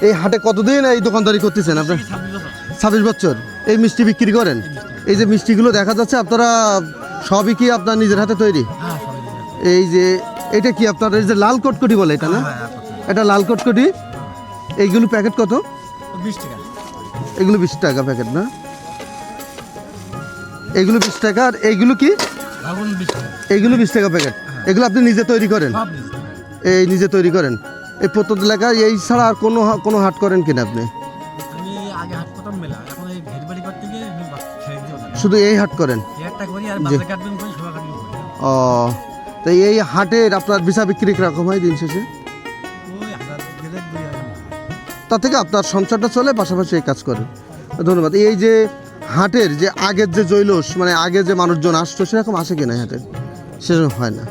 এই হাটে কতদিন এই দোকানদারি করতেছেন আপনার? 26 বছর। এই মিষ্টি বিক্রি করেন? এই যে মিষ্টিগুলো দেখা যাচ্ছে আপনারা সবই কি আপনার নিজের হাতে তৈরি? এই যে এটা কি আপনার এই যে লাল কটকটি বলে এটা না? এটা লাল কটকটি। এইগুলো প্যাকেট কত? 20 টাকা। এগুলো 20 টাকা প্যাকেট না? এগুলো 20 টাকা। আর এইগুলো কি? এইগুলো 20 টাকা প্যাকেট। এগুলো আপনি নিজে তৈরি করেন? এই নিজে তৈরি করেন? এই প্রত্যন্ত এলাকায় এই ছাড়া আর কোনো হাট করেন কিনা আপনি? আমি আগে হাট করতাম মেলা, এখন এই ঘেরবাড়ি করতে গিয়ে আমি ছেড়ে দিই। শুধু এই হাট করেন? এই হাটটা করি আর বাজার কাটবেন করি, সভা কাটবেন করি। ও, তো এই হাটের আপনার বেচা বিক্রি কিরকম হয় দিন শেষে? ওই 1000 গেলে 2000। তা থেকে আপনার সংসারটা চলে, পাশাপাশি এই কাজ করেন। ধন্যবাদ। এই যে হাটের যে আগের যে জৈলস, মানে আগে যে মানুষজন আসতো সেরকম আসে কিনা হাটে? সেরকম হয় না,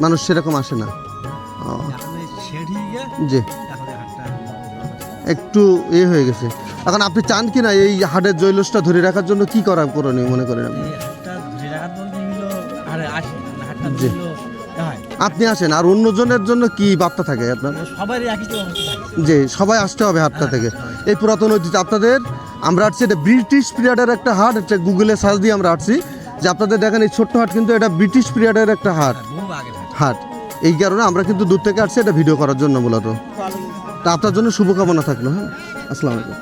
মানুষ সেরকম আসে না। ও, এখন এই শেড হয়ে গিয়ে জি, এখন এই হাটটা একটু হয়ে গেছে। এখন আপনি চান কিনা এই হাটের জৈলসটা ধরে রাখার জন্য কি করা করণীয় মনে করেন আপনি? এই হাটটা ধরে রাখার বলতে হলো আর আসে না, হাটটা জি। ধরলো হয়। আপনি আসেন, আর অন্যজনের জন্য কি বার্তা থাকে আপনার? সবারই একই তো অবস্থা থাকে। যে সবাই আসতে হবে হাটটা থেকে। এই পুরাতন ঐতিহ্য আপনাদের, আমরা আসছি এটা ব্রিটিশ পিরিয়ডের একটা হাট। এটা গুগলে সার্চ দিয়ে আমরা আসছি যে আপনাদের দেখেন এই ছোট্ট হাট, কিন্তু এটা ব্রিটিশ পিরিয়ডের একটা হাট। বহু আগের হাট। হাট এই কারণে আমরা কিন্তু দূর থেকে আসছি এটা ভিডিও করার জন্য মূলত। তা আপনার জন্য শুভকামনা থাকলো। হ্যাঁ, আসসালামু আলাইকুম।